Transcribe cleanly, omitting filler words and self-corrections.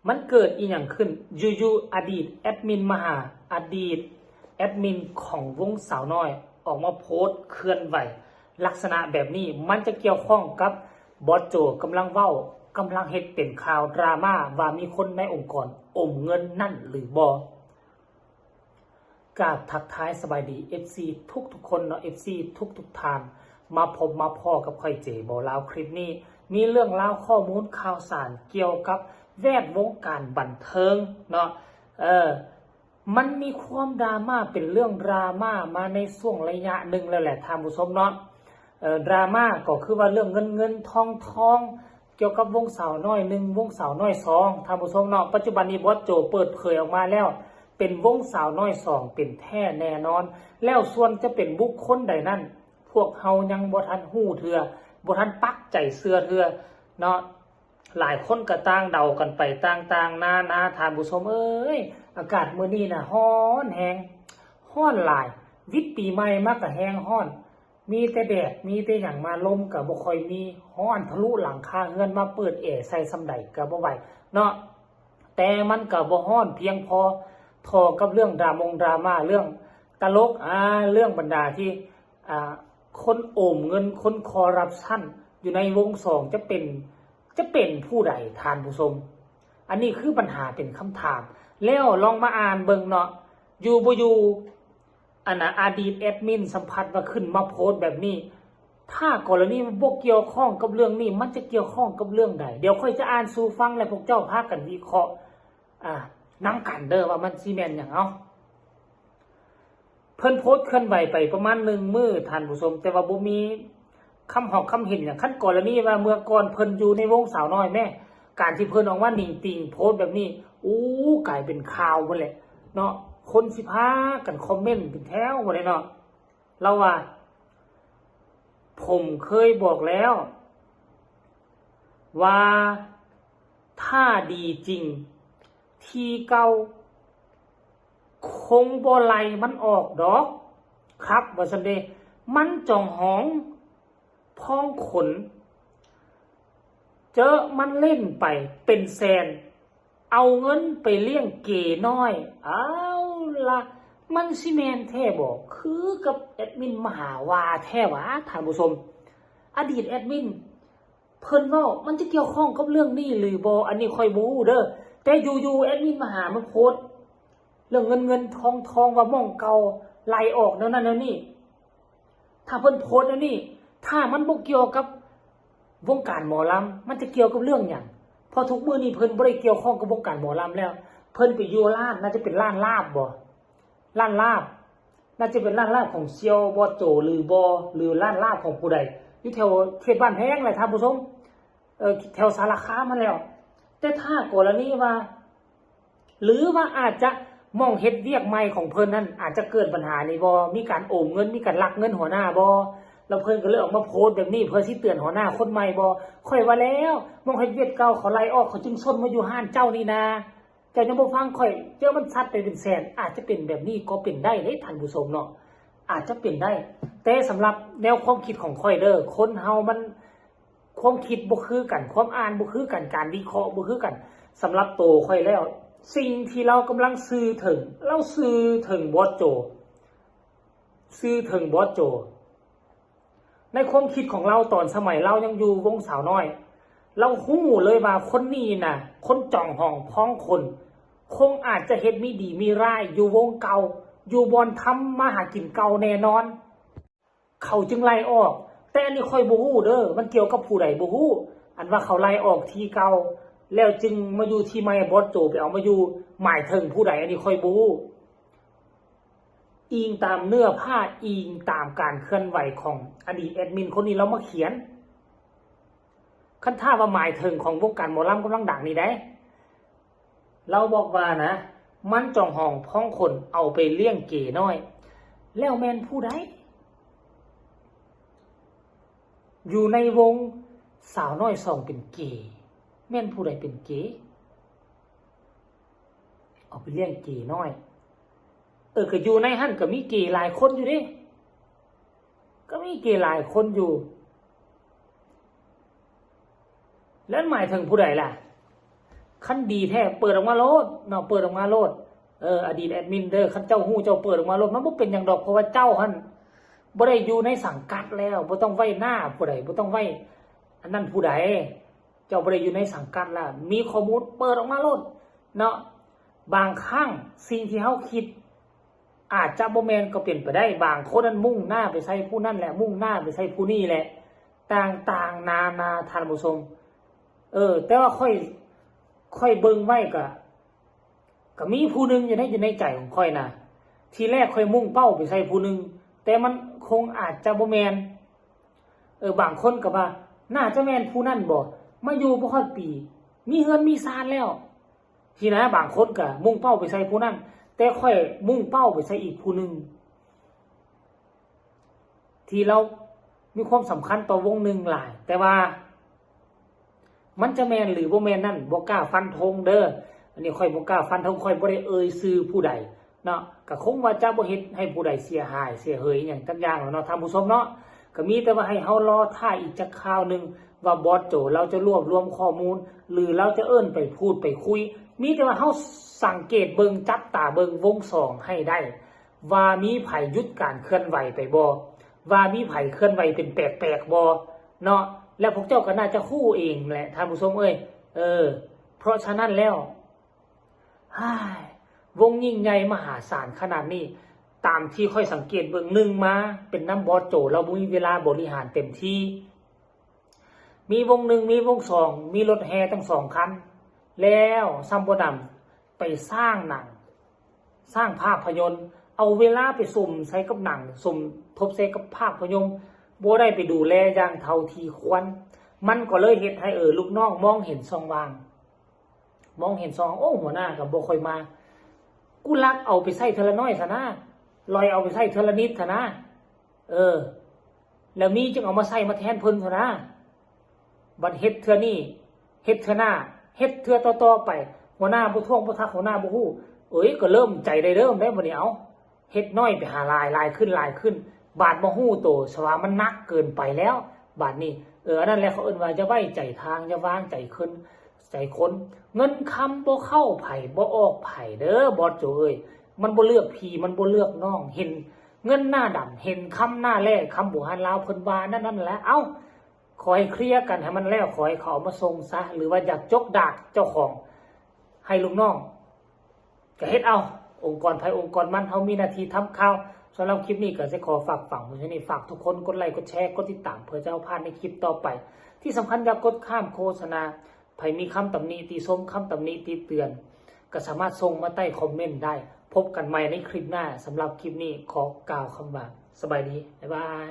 มันเกิดอีหยังขึ้นอยู่ๆอดีตแอดมินมหาอดีตแอดมินของวงสาวน้อยออกมาโพสต์เคลื่อนไหวลักษณะแบบนี้มันจะเกี่ยวข้องกับบอสโจกำลังเว้ากำลังเฮ็ดเป็นข่าวดราม่าว่ามีคนในองค์กรอมเงินนั่นหรือบ่กราบทักทายสบายดี FC ทุกคนเนาะ FC ทุกทานมาพบมาพ่อกับค่อยเจบ่ลาวคลิปนี้มีเรื่องราวข้อมูลข่าวสารเกี่ยวกับแวดวงการบันเทิงเนาะมันมีความดราม่าเป็นเรื่องดราม่ามาในช่วงระยะหนึ่งแล้วแหละท่านผู้ชมเนาะดราม่าก็คือว่าเรื่องเงินทองเกี่ยวกับวงสาวน้อย1วงสาวน้อย2ท่านผู้ชมเนาะปัจจุบันนี้บอสโจเปิดเผยออกมาแล้วเป็นวงสาวน้อย2เป็นแท้แน่นอนแล้วส่วนจะเป็นบุคคลใดนั้นพวกเฮายังบ่ทันฮู้เทื่อบ่ทันปักใจเชื่อเทื่อเนาะหลายคนก็ต่างเดากันไปต่างๆนาท่านผู้ชมเอ้ยอากาศมื้อนี้น่ะร้อนแฮงร้อนหลายวิทย์ปีใหม่มาก็แฮงร้อนมีแต่แดดมีแต่หยังมาลมก็บ่ค่อยมีร้อนทะลุหลังคาเรือนมาเปิดแอร์ใส่ซำใดก็บ่ไหวเนาะแต่มันก็บ่ร้อนเพียงพอทอกับเรื่องดราม่าเรื่องตลกเรื่องบรรดาที่คนโอมเงินคนคอร์รัปชันอยู่ในวง2จะเป็นผู้ใดทานผู้ชมอันนี้คือปัญหาเป็นคำถามแล้วลองมาอ่านเบิ่งเนาะอยู่บ่อยู่อดีตแอดมินสัมผัสว่าขึ้นมาโพสต์แบบนี้ถ้ากรณีมันบ่เกี่ยวข้องกับเรื่องนี้มันจะเกี่ยวข้องกับเรื่องใดเดี๋ยวค่อยจะอ่านสู่ฟังและพวกเจ้าพากันวิเคราะห์นำกันเด้อว่ามันสิแม่นหยังเอาเพิ่นโพสต์เคลื่อนไหวไปประมาณ1มื้อท่านผู้ชมแต่ว่าบ่มีคำหอกคำเห็นอย่างขั้นกรณีว่าเมื่อก่อนเพิ่นอยู่ในวงสาวน้อยแม่การที่เพิ่นออกมานิ่งติงโพสต์แบบนี้กลายเป็นข่าวหมดแหละเนาะคนสิพากันคอมเมนต์เป็นแถวหมดเลยเนาะเราว่าผมเคยบอกแล้วว่าถ้าดีจริงทีเก่าคงบ่ไล่มันออกดอกครับว่าซั่นเด้มันจ่องหองพองขนเจอมันเล่นไปเป็นแสนเอาเงินไปเลี้ยงเก๋น้อยเอาล่ะมันสิแม่นแท้บ่คือกับแอดมินมหาวาแท้หวะท่านผู้ชมอดีตแอดมินเพิ่นเว้ามันจะเกี่ยวข้องกับเรื่องนี้หรือบ่อันนี้ค่อยบ่รู้เด้อแต่อยู่ๆแอดมินมหามันโพสต์เรื่องเงินทองว่าม่องเก่าไล่ออกแนวนั้นแนวนี้ถ้าเพิ่นโพสต์แนวนี้ถ้ามันบ่เกี่ยวกับวงการหมอลำมันจะเกี่ยวกับเรื่องหยังพอทุกมื้อนี้เพิ่นบ่ได้เกี่ยวข้องกับวงการหมอลำแล้วเพิ่นไปอยู่ร้านน่าจะเป็นร้านลาบบ่ร้านลาบน่าจะเป็นร้านลาบของเซียวบ่โจหรือบ่หรือร้านลาบของผู้ใดอยู่แถวเขตบ้านแพงแหละท่านผู้ชมแถวสารคามมาแล้วแต่ถ้ากรณีว่าหรือว่าอาจจะมองเฮ็ดเวียกใหม่ของเพิ่นนั้นอาจจะเกิดปัญหานี่บ่มีการโอนเงินมีการลักเงินหัวหน้าบ่แล้วเพิ่นก็เลยออกมาโพสต์แบบนี้เพื่อสิเตือนหัวหน้าคนใหม่บ่ค่อยว่าแล้วมองเฮ็ดเวียกเก่าเขาไล่ออกเขาจึงซนมาอยู่ห้านเจ้านี่นาเจ้ายังบ่ฟังค่อยเจอมันซัดไปเป็นแสนอาจจะเป็นแบบนี้ก็เป็นได้เด้ท่านผู้ชมเนาะอาจจะเป็นได้แต่สำหรับแนวความคิดของค่อยเด้อคนเฮามันความคิดบ่คือกันความอ่านบ่คือกันการวิเคราะห์บ่คือกันสำหรับโตค่อยแล้วสิ่งที่เรากำลังสื่อถึงเราสื่อถึงบอสโจสื่อถึงบอสโจในความคิดของเราตอนสมัยเรายังอยู่วงสาวน้อยเราฮู้เลยว่าคนนี้น่ะคนจ่องห้องพ้องคนคงอาจจะเฮ็ดไม่ดีมีร้ายอยู่วงเก่าอยู่บอนทำมาหากินเก่าแน่นอนเขาจึงไล่ออกแต่อันนี้ค่อยบ่ฮู้เด้อมันเกี่ยวกับผู้ใดบ่ฮู้อันว่าเขาไล่ออกทีเก่าแล้วจึงมาอยู่ที่ใหม่บอสโจไปเอามาอยู่หมายถึงผู้ใดอันนี้ค่อยบ่ฮู้อิงตามเนื้อผ้าอิงตามการเคลื่อนไหวของอดีตแอดมินคนนี้เรามาเขียนคันท่าว่าหมายถึงของวงการหมอลำกำลังดังนี่ได้เราบอกว่านะมันจ่องห้องพ้องคนเอาไปเลี้ยงเก๋น้อยแล้วแม่นผู้ใดอยู่ในวงสาวน้อย2เป็นเก๋แม่นผู้ใดเป็นเก๋เอาไปเลี้ยงเก๋น้อยก็อยู่ในหั่นก็มีเก๋หลายคนอยู่ดิก็มีเก๋หลายคนอยู่แล้วหมายถึงผู้ใดล่ะ ขั้นดีแท้เปิดออกมาโลดเนาะเปิดออกมาโลดอดีตแอดมินเด้อขั้นเจ้าฮู้เจ้าเปิดออกมาโลดมันบ่เป็นหยังดอกเพราะว่าเจ้าหั่นบ่ได้อยู่ในสังกัดแล้วบ่ต้องไว้หน้าผู้ใดบ่ต้องไว้อันนั้นผู้ใดเจ้าบ่ได้อยู่ในสังกัดแล้วมีข้อมูลเปิดออกมาโลดเนาะบางครั้งสิ่งที่เฮาคิดอาจจะบ่แม่นก็เป็นไปได้บางคนนั้นมุ่งหน้าไปใส่ผู้นั้นแหละมุ่งหน้าไปใส่ผู้นี้แหละต่างๆนานาท่านผู้ชมแต่ว่าค่อยเบิ่งไว้ก็มีผู้หนึงอยู่ในใจของค่อยนะทีแรกค่อยมุ่งเป้าไปใส่ผู้หนึงแต่มันคงอาจจะบ่แม่นบางคนก็ว่าน่าจะแม่นผู้นั้นบ่มาอยู่บ่ฮอดปีมีเฮือนมีศาลแล้วทีนะบางคนก็มุ่งเป้าไปใส่ผู้นั้นแต่ค่อยมุ่งเป้าไปใส่อีกผู้หนึงที่เรามีความสำคัญต่อวงหนึ่งหลายแต่ว่ามันจะแม่นหรือบ่แม่นนั่นบ่กล้าฟันธงเด้ออันนี้ค่อยบ่กล้าฟันธงค่อยบ่ได้ชื่อผู้ใดเนาะก็คงว่าจะบ่เฮ็ดให้ผู้ใดเสียหายเสียเหยหยังจักอย่างเนาะท่านผู้ชมเนาะก็มีแต่ว่าให้เฮารอท่าอีกจักคราวนึงว่าบอสโจเราจะรวบรวมข้อมูลหรือเราจะเอิ้นไปพูดไปคุยมีแต่ว่าเฮาสังเกตเบิ่งจับตาเบิ่งวงสองให้ได้ว่ามีไผหยุดการเคลื่อนไหวไปบ่ว่ามีไผเคลื่อนไหวเป็นแปลกๆบ่เนาะแล้วพวกเจ้าก็น่าจะคู่เองแหละท่านผู้ชมเพราะฉะนั้นแล้ววงยิ่งใหญ่มหาศาลขนาดนี้ตามที่ค่อยสังเกตเบิ่งหนึ่งมาเป็นน้ำบอสโจเราบ่มีเวลาบริหารเต็มที่มีวงหนึ่งมีวงสองมีรถแห่ทั้ง2 คันแล้วซัมบ่นำไปสร้างหนังสร้างภาพยนตร์เอาเวลาไปสุ่มใช้กับหนังสุ่มทบใช้กับภาพยนตร์บ่ได้ไปดูแลอย่างเท่าที่ควรมันก็เลยเฮ็ดให้ลูกน้องมองเห็นช่องว่างมองเห็นช่องหัวหน้าก็บ่ค่อยมากูลักเอาไปใส่เทอละน้อยซะนะลอยเอาไปใส่เทอละนิดซะนะแล้วมีจึงเอามาใส่มาแทนเพิ่นซะนะบัดเฮ็ดเทื่อนี้เฮ็ดเทื่อหน้าเฮ็ดเทื่อต่อๆไปหัวหน้าบ่ท่วงบ่ทักหัวหน้าบ่ฮู้ก็เริ่มใจได้เริ่มได้บัดนี้เอาเฮ็ดน้อยไปหาลายขึ้นบาดบ่ฮู้โตสว่ามันหนักเกินไปแล้วบาดนี้อันนั้นแหละเขาเอิ้นว่าจะไว้ใจทางจะวางใจขึ้นใจคนเงินคำบ่เข้าไผบ่ออกไผเด้อบอสโจมันบ่เลือกพี่มันบ่เลือกน้องเห็นเงินหน้าดำเห็นคำหน้าแลคำโบราณลาวเพิ่นว่านั่นแหละเอ้าขอให้เคลียร์กันให้มันแล้วขอให้เขาเอามาส่งซะหรือว่าอยากจกดากเจ้าของให้ลูกน้องก็เฮ็ดเอาองค์กรไผองค์กรมันเฮามีหน้าที่ทำข่าวสำหรับคลิปนี้ก็จะขอฝากฝังมื้อนี้ฝากทุกคนกดไลค์กดแชร์กดติดตามเพื่อจะเอาพลาดในคลิปต่อไปที่สำคัญอย่ากดข้ามโฆษณาไผมีคำตำหนิติชมคำตำหนิติเตือนก็สามารถส่งมาใต้คอมเมนต์ได้พบกันใหม่ในคลิปหน้าสำหรับคลิปนี้ขอกล่าวคำว่าสบายดีบ๊ายบาย